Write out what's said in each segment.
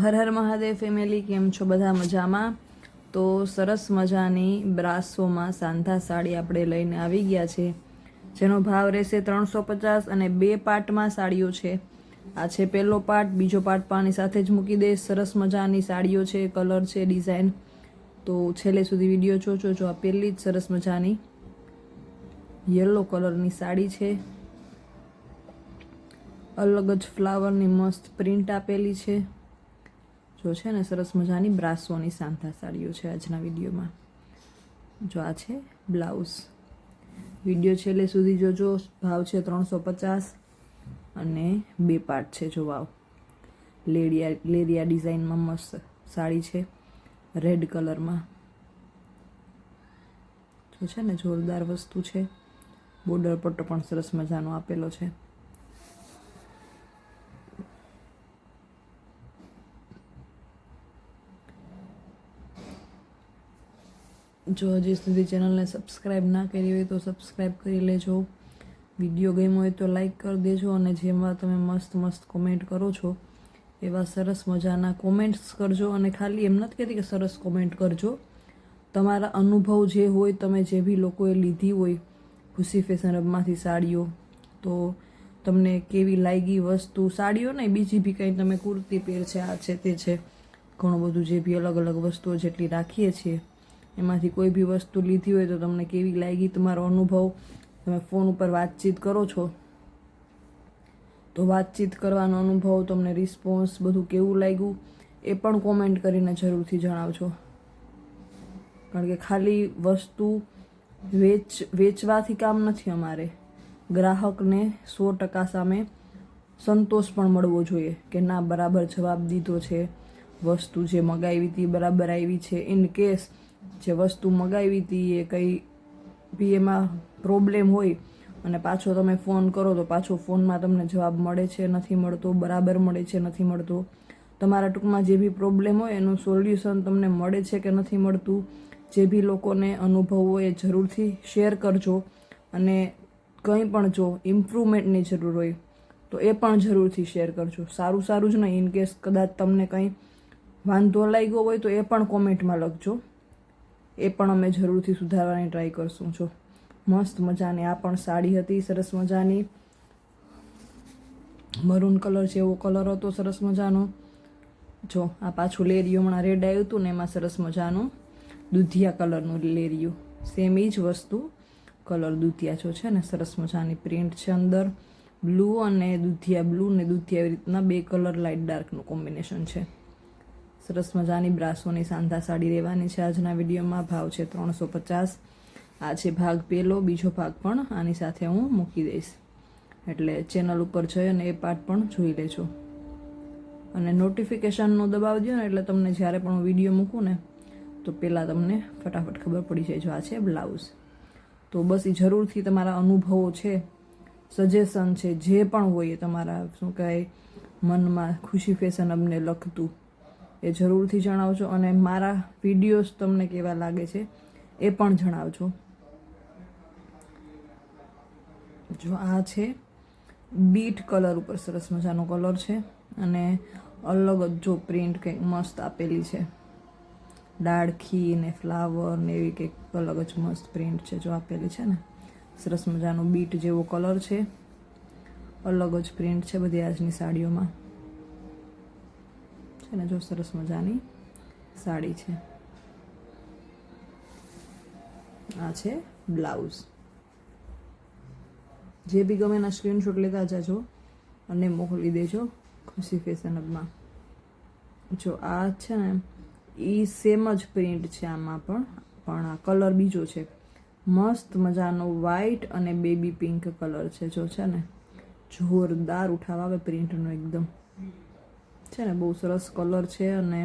Har Har Mahadev family, કેમ છો બધા? મજામાં? તો સરસ મજાની બ્રાસોમાં સાંધા સાડી આપણે લઈને આવી ગયા છે, જેનો ભાવ રહેશે 350 અને 2 પાર્ટમાં સાડીઓ છે. આ છે પહેલો પાર્ટ, બીજો પાર્ટ પાણી સાથે જ મૂકી દઈશ. સરસ મજાની સાડીઓ છે, કલર છે, ડિઝાઇન. તો છેલ્લે સુધી વિડીયો જોજો. જો આ પહેલી જ સરસ મજાની યલો કલરની સાડી છે, અલગ જ ફ્લાવરની મસ્ત પ્રિન્ટ આપેલી છે. જો છે ને સરસ મજાની બ્રાસોની સાંધા સાડીઓ છે આજના વિડીયોમાં. જો આ છે બ્લાઉઝ. વિડીયો છેલ્લે સુધી જોજો. ભાવ છે 350 અને 2 પાર્ટ છે. જો વાવ, લેરિયા ડિઝાઇનમાં મસ્ત સાડી છે, રેડ કલરમાં. જો છે ને જોરદાર વસ્તુ છે. બોર્ડર પટ્ટો પણ સરસ મજાનો આપેલો છે. જો હજી સુધી ચેનલને સબસ્ક્રાઈબ ના કરી હોય તો સબસ્ક્રાઈબ કરી લેજો. વિડીયો ગમ્યો હોય તો લાઈક કરી દેજો. અને જેમાં તમે મસ્ત મસ્ત કોમેન્ટ કરો છો એવા સરસ મજાના કોમેન્ટ્સ કરજો. અને ખાલી એમ નથી કહેતી કે સરસ કોમેન્ટ કરજો, તમારા અનુભવ જે હોય, તમે જે બી લોકોએ લીધી હોય ખુશી ફેશન હબમાંથી સાડીઓ, તો તમને કેવી લાગી વસ્તુ, સાડીઓ નહીં બીજી બી કંઈ, તમે કુર્તી પહેર છે, આ છે તે છે, ઘણું બધું જે બી અલગ અલગ વસ્તુઓ જેટલી રાખીએ છીએ એમાંથી કોઈ બી વસ્તુ લીધી હોય તો તમને કેવી લાગી, તમારો અનુભવ. તમે ફોન ઉપર વાતચીત કરો છો તો વાતચીત કરવાનો અનુભવ, તમને રિસ્પોન્સ બધું કેવું લાગ્યું એ પણ કોમેન્ટ કરીને જરૂરથી જણાવજો. કારણ કે ખાલી વસ્તુ વેચવાથી કામ નથી અમારે. ગ્રાહકને 100% સામે સંતોષ પણ મળવો જોઈએ કે ના, બરાબર જવાબ દીધો છે, વસ્તુ જે મગાવી હતી બરાબર આવી છે. ઇન કેસ જે વસ્તુ મગાવી હતી એ કંઈ બી એમાં પ્રોબ્લેમ હોય અને પાછો તમે ફોન કરો તો પાછો ફોનમાં તમને જવાબ મળે છે, નથી મળતો, બરાબર મળે છે, નથી મળતો. તમારા ટૂંકમાં જે બી પ્રોબ્લેમ હોય એનું સોલ્યુશન તમને મળે છે કે નથી મળતું. જે બી લોકોને અનુભવ હોય એ જરૂરથી શેર કરજો. અને કંઈ પણ જો ઇમ્પ્રુવમેન્ટની જરૂર હોય તો એ પણ જરૂરથી શેર કરજો. સારું સારું જ નહીં, ઇન કેસ કદાચ તમને કંઈ વાંધો લાગ્યો હોય તો એ પણ કોમેન્ટમાં લખજો. એ પણ અમે જરૂરથી સુધારવાની ટ્રાય કરશું. જો મસ્ત મજાની આ પણ સાડી હતી, સરસ મજાની મરૂન કલર જેવો કલર હતો, સરસ મજાનો. જો આ પાછું લેરિયું હમણાં રેડ આવ્યું હતું ને એમાં સરસ મજાનું દૂધિયા કલરનું લેરિયું, સેમ એ જ વસ્તુ, કલર દૂધિયા જો છે ને સરસ મજાની પ્રિન્ટ છે. અંદર બ્લુ અને દૂધિયા, બ્લુ ને દૂધિયા એવી રીતના 2 કલર લાઇટ ડાર્કનું કોમ્બિનેશન છે. સરસ મજાની બ્રાસોની સાંધા સાડી રહેવાની છે આજના વિડીયોમાં. ભાવ છે 350. આ છે ભાગ પહેલો. બીજો ભાગ પણ આની સાથે હું મૂકી દઈશ, એટલે ચેનલ ઉપર જઈ અને એ પાર્ટ પણ જોઈ લેજો. અને નોટિફિકેશનનો દબાવી દો ને એટલે તમને જ્યારે પણ હું વિડીયો મૂકું ને તો પહેલાં તમને ફટાફટ ખબર પડી જાય. જો આ છે બ્લાઉઝ. તો બસ એ જરૂરથી તમારા અનુભવો છે, સજેશન છે, જે પણ હોય એ તમારા શું કહેવાય મનમાં ખુશી ફેશન હબને લખતું એ જરૂરથી જણાવજો. અને મારા વિડીયોઝ તમને કેવા લાગે છે એ પણ જણાવજો. જો આ છે બીટ કલર ઉપર સરસ મજાનો કલર છે અને અલગ જ જો પ્રિન્ટ કંઈક મસ્ત આપેલી છે, ડાળખી ને ફ્લાવર ને એવી કંઈક અલગ જ મસ્ત પ્રિન્ટ છે જો આપેલી છે ને. સરસ મજાનો બીટ જેવો કલર છે, અલગ જ પ્રિન્ટ છે બધી આજની સાડીઓમાં છે ને. જો સરસ મજાની સાડી છે. આ છે બ્લાઉઝ. જે બી ગમે એના સ્ક્રીનશોટ લેતા જાજો અને મોકલી દેજો ખુશી ફેશન હબમાં. જો આ છે ને એ સેમ જ પ્રિન્ટ છે આમાં પણ આ કલર બીજો છે. મસ્ત મજાનો વ્હાઈટ અને બેબી પિંક કલર છે. જો છે ને જોરદાર ઉઠાવ આવે પ્રિન્ટનો એકદમ છે ને. બહુ સરસ કલર છે અને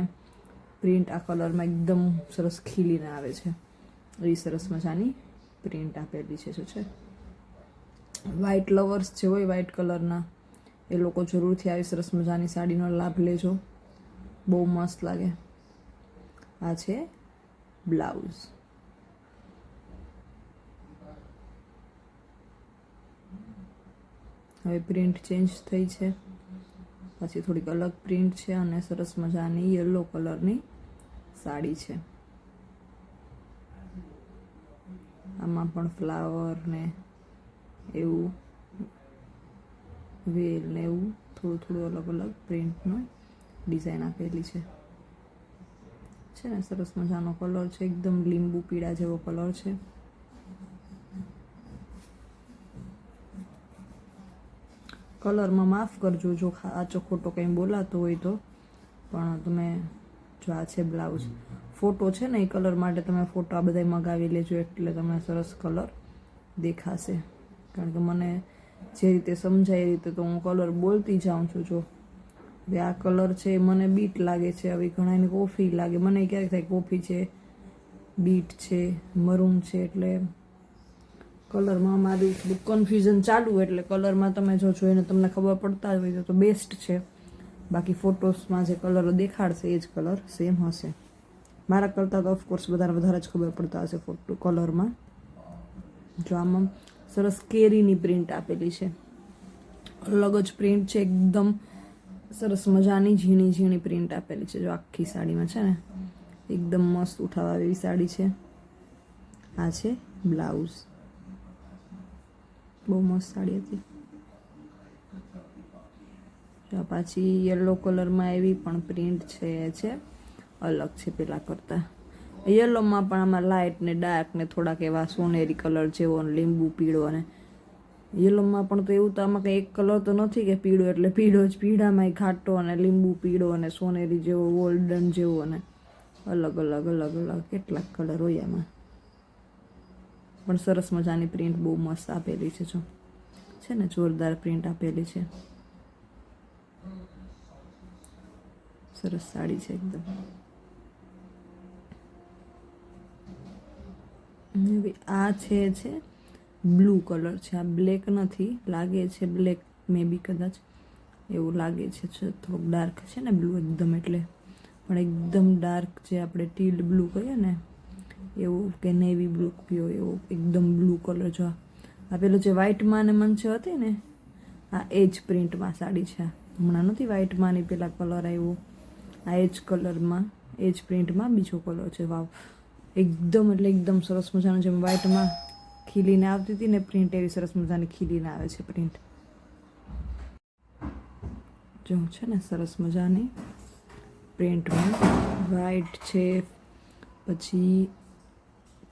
પ્રિન્ટ આ કલરમાં એકદમ સરસ ખીલીને આવે છે. એ સરસ મજાની પ્રિન્ટ આપેલી છે. જો છે વ્હાઈટ લવર્સ જે હોય વ્હાઈટ કલરના એ લોકો જરૂરથી આવી સરસ મજાની સાડીનો લાભ લેજો, બહુ મસ્ત લાગે. આ છે બ્લાઉઝ. હવે પ્રિન્ટ ચેન્જ થઈ છે પછી થોડીક અલગ પ્રિન્ટ છે અને સરસ મજાની યલો કલરની સાડી છે. આમાં પણ ફ્લાવર ને એવું વેલ ને એવું થોડું અલગ અલગ પ્રિન્ટનું ડિઝાઇન આપેલી છે ને સરસ મજાનો કલર છે, એકદમ લીંબુ પીળા જેવો કલર છે. કલરમાં માફ કરજો જો આચો ખોટો કંઈ બોલાતો હોય તો, પણ તમે જો આ છે બ્લાઉઝ, ફોટો છે ને એ કલર માટે તમે ફોટો આ બધા મગાવી લેજો, એટલે તમને સરસ કલર દેખાશે. કારણ કે મને જે રીતે સમજાય એ રીતે તો હું કલર બોલતી જાઉં છું. જો હવે આ કલર છે મને બીટ લાગે છે, હવે ઘણાને કોફી લાગે, મને ક્યારેક થાય કોફી છે, બીટ છે, મરૂન છે, એટલે કલરમાં મારું થોડું કન્ફ્યુઝન ચાલુ. એટલે કલરમાં તમે જો જોઈને તમને ખબર પડતા હોય તો બેસ્ટ છે. બાકી ફોટોસમાં જે કલર દેખાડશે એ જ કલર સેમ હશે. મારા કરતાં તો ઓફકોર્સ વધારે જ ખબર પડતા હશે ફોટો કલરમાં. જો આમાં સરસ કેરીની પ્રિન્ટ આપેલી છે, અલગ જ પ્રિન્ટ છે, એકદમ સરસ મજાની ઝીણી પ્રિન્ટ આપેલી છે. જો આખી સાડીમાં છે ને એકદમ મસ્ત ઉઠાવા એવી સાડી છે. આ છે બ્લાઉઝ, બહુ મસ્ત સાડી હતી. પાછી યલો કલરમાં એવી પણ પ્રિન્ટ છે અલગ છે પેલા કરતાં. યલોમાં પણ આમાં લાઇટ ને ડાર્ક ને થોડાક એવા સોનેરી કલર જેવો, લીંબુ પીળો, અને યલોમાં પણ તો એવું તો આમાં કંઈ એક કલર તો નથી કે પીળો એટલે પીળો જ, પીળામાંય ઘાટો અને લીંબુ પીળો અને સોનેરી જેવો, ગોલ્ડન જેવો, અને અલગ કેટલાક કલર હોય આમાં. પણ સરસ મજાની પ્રિન્ટ બહુ મસ્ત આપેલી છે. જો છે ને જોરદાર પ્રિન્ટ આપેલી છે, સરસ સાડી છે એકદમ. હવે આ છે બ્લુ કલર છે, આ બ્લેક નથી, લાગે છે બ્લેક, મે બી કદાચ એવું લાગે છે. થોડુંક ડાર્ક છે ને બ્લુ એકદમ, એટલે પણ એકદમ ડાર્ક જે આપણે ટીલ બ્લુ કહીએ ને એવું, કે નેવી બ્લુ કયો એવું એકદમ બ્લુ કલર. જો આ પેલું જે વ્હાઇટમાં ને મંચ હતી ને, આ એજ પ્રિન્ટમાં સાડી છે. હમણાં નથી વ્હાઇટમાં ની પેલા કલર આવ્યો, આ એજ કલરમાં એજ પ્રિન્ટમાં બીજો કલર છે. વાવ, એકદમ એટલે એકદમ સરસ મજાનું, જેમ વ્હાઇટમાં ખીલીને આવતી હતી ને પ્રિન્ટ, એવી સરસ મજાની ખીલીને આવે છે પ્રિન્ટ. જો છે ને સરસ મજાની પ્રિન્ટમાં વ્હાઇટ છે, પછી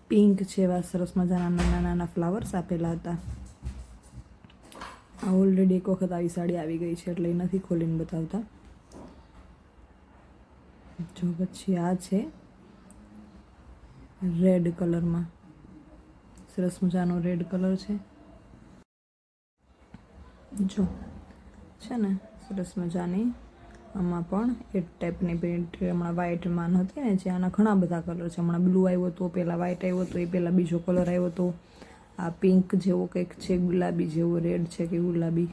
પિંક છે, એવા સરસ મજાના નાના ફ્લાવર્સ આપેલા હતા. આ ઓલરેડી એક વખત આવી સાડી આવી ગઈ છે એટલે એ નથી ખોલીને બતાવતા. જો પછી આ છે રેડ કલરમાં, સરસ મજાનો રેડ કલર છે. જો છે ને સરસ મજાની આમાં પણ એક ટાઈપની પ્રિન્ટ, હમણાં વ્હાઇટમાં હતી ને જે, આના ઘણા બધા કલર છે. હમણાં બ્લુ આવ્યો હતો, પહેલાં વ્હાઇટ આવ્યો હતો, એ પહેલાં બીજો કલર આવ્યો હતો. આ પિંક જેવો કંઈક છે, ગુલાબી જેવો, રેડ છે કે ગુલાબી.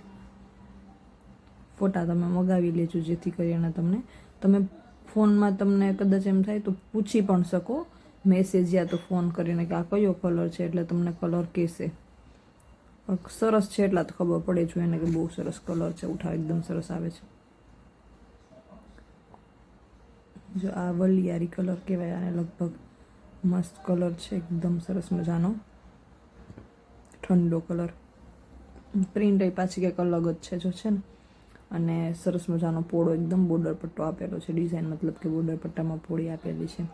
ફોટા તમે મગાવી લેજો જેથી કરીને તમે ફોનમાં તમને કદાચ એમ થાય તો પૂછી પણ શકો મેસેજ યા તો ફોન કરીને કે આ કયો કલર છે, એટલે તમને કલર કહેશે. સરસ છે એટલા તો ખબર પડે જો એને કે બહુ સરસ કલર છે, ઉઠાવ એકદમ સરસ આવે છે. જો આ વલિયારી કલર કહેવાય આને, લગભગ મસ્ત કલર છે, એકદમ સરસ મજાનો ઠંડો કલર. પ્રિન્ટ એ પાછી કંઈક અલગ જ છે જો છે ને, અને સરસ મજાનો પોળો એકદમ બોર્ડર પટ્ટો આપેલો છે. ડિઝાઇન મતલબ કે બોર્ડર પટ્ટામાં પોળી આપેલી છે.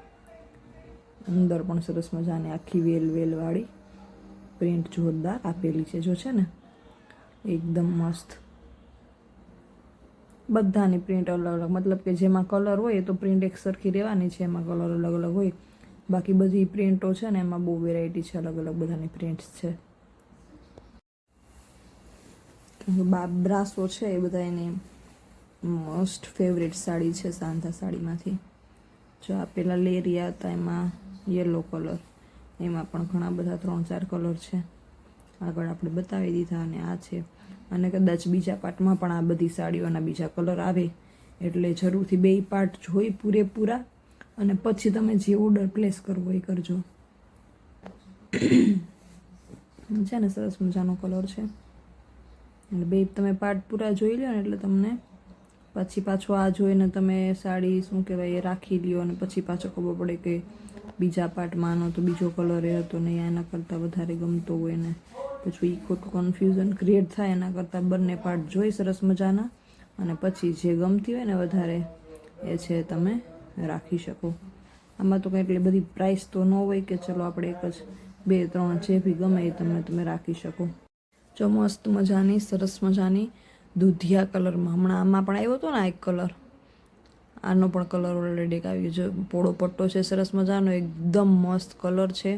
અંદર પણ સરસ મજાની આખી વેલવાળી પ્રિન્ટ જોરદાર આપેલી છે. જો છે ને એકદમ મસ્ત, બધાની પ્રિન્ટ અલગ, મતલબ કે જેમાં કલર હોય એ તો પ્રિન્ટ એક સરખી રહેવાની છે, એમાં કલર અલગ હોય. બાકી બધી પ્રિન્ટો છે ને એમાં બહુ વેરાયટી છે, અલગ બધાની પ્રિન્ટ્સ છે. બ્રાસો છે એ બધા એની મોસ્ટ ફેવરેટ સાડી છે સાંધા સાડીમાંથી. જો આ પેલા લેરિયા હતા એમાં યલો કલર, એમાં પણ ઘણા બધા 3-4 કલર છે. આગળ આપણે બતાવી દીધા, અને આ છે. અને કદાચ બીજા પાર્ટમાં પણ આ બધી સાડીઓના બીજા કલર આવે, એટલે જરૂરથી 2 પાર્ટ જોઈ પૂરેપૂરા, અને પછી તમે જે ઓર્ડર પ્લેસ કરવો એ કરજો. છે ને સરસ મજાનો કલર છે, એટલે 2 તમે પાર્ટ પૂરા જોઈ લો ને એટલે તમને પછી પાછો આ જોઈને તમે સાડી શું કહેવાય એ રાખી લ્યો અને પછી પાછો ખબર પડે કે બીજા પાર્ટમાં આનો તો બીજો કલર એ હતો ને એના કરતાં વધારે ગમતો હોય ને પછી એ ખોટું કન્ફ્યુઝન ક્રિએટ થાય. એના કરતાં બંને પાર્ટ જોઈ સરસ મજાના અને પછી જે ગમતી હોય ને વધારે એ છે તમે રાખી શકો. આમાં તો કંઈ એટલી બધી પ્રાઇસ તો ન હોય કે ચલો આપણે એક જ 2-3 જે બી ગમે એ તમે રાખી શકો. જો મસ્ત મજાની સરસ મજાની દૂધિયા કલરમાં હમણાં આમાં પણ આવ્યો હતો ને એક કલર, આનો પણ કલર ઓલરેડી આવી ગયો. જો પોળો પટ્ટો છે સરસ મજાનો, એકદમ મસ્ત કલર છે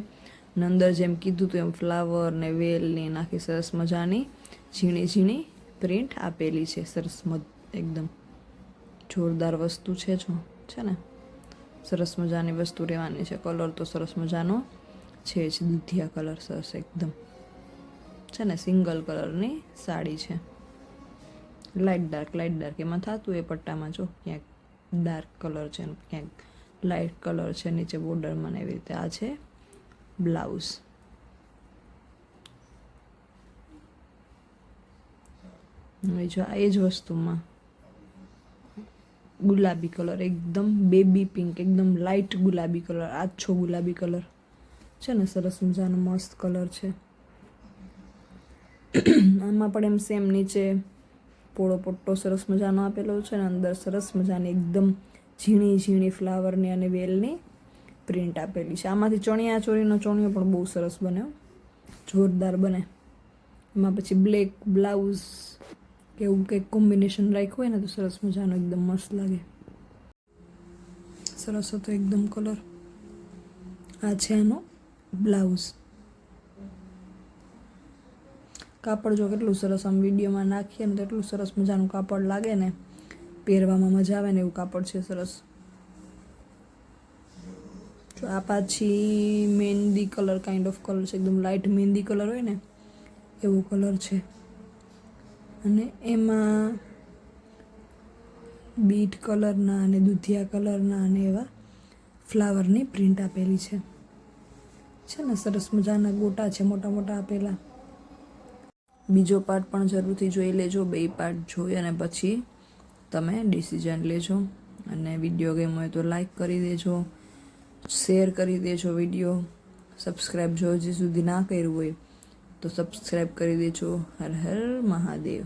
ને અંદર જેમ કીધું હતું એમ ફ્લાવર ને વેલની નાખી સરસ મજાની ઝીણી ઝીણી પ્રિન્ટ આપેલી છે. સરસ એકદમ જોરદાર વસ્તુ છે. જો છે ને સરસ મજાની વસ્તુ રહેવાની છે. કલર તો સરસ મજાનો છે જ, દૂધિયા કલર સરસ એકદમ છે ને. સિંગલ કલરની સાડી છે, લાઇટ ડાર્ક એમાં થતું એ પટ્ટામાં. જો ક્યાંક ડાર્ક કલર છે ને ક્યાંક લાઇટ કલર છે નીચે બોર્ડરમાં એવી રીતે. આ છે બ્લાઉઝ. હવે જો આ એ જ વસ્તુમાં ગુલાબી કલર, એકદમ બેબી પિંક, એકદમ લાઇટ ગુલાબી કલર, આછો ગુલાબી કલર છે ને. સરસ મજાનો મસ્ત કલર છે. આમાં પણ એમ સેમ નીચે પોળો પટ્ટો સરસ મજાનો આપેલો છે ને અંદર સરસ મજાની એકદમ ઝીણી ઝીણી ફ્લાવરની અને વેલની પ્રિન્ટ આપેલી છે. આમાંથી ચણિયા ચોળીનો ચણિયો પણ બહુ સરસ બને, જોરદાર બને. એમાં પછી બ્લેક બ્લાઉઝ કે એવું કંઈક કોમ્બિનેશન રાખ્યું હોય ને તો સરસ મજાનો એકદમ મસ્ત લાગે. સરસ હતો એકદમ કલર. આ છે એનો બ્લાઉઝ. કાપડ જો કેટલું સરસ, આમ વિડીયોમાં નાખીએ ને તો એટલું સરસ મજાનું કાપડ લાગે ને, પહેરવામાં મજા આવે ને એવું કાપડ છે સરસ. જો આ પાછી મહેંદી કલર કાઇન્ડ ઓફ કલર છે, એકદમ લાઇટ મહેંદી કલર હોય ને એવો કલર છે અને એમાં બીટ કલરના અને દૂધિયા કલરના અને એવા ફ્લાવરની પ્રિન્ટ આપેલી છે ને. સરસ મજાના ગોટા છે મોટા મોટા આપેલા. બીજો પાર્ટ પણ જરૂરથી જોઈ લેજો. 2 પાર્ટ જોઈ અને પછી તમે ડિસિઝન લેજો. અને વિડીયો ગમ્યો હોય તો લાઈક કરી દેજો, શેર કરી દેજો વિડીયો. સબસ્ક્રાઈબ જો હજી સુધી ના કર્યું હોય તો સબસ્ક્રાઈબ કરી દેજો. હર હર મહાદેવ.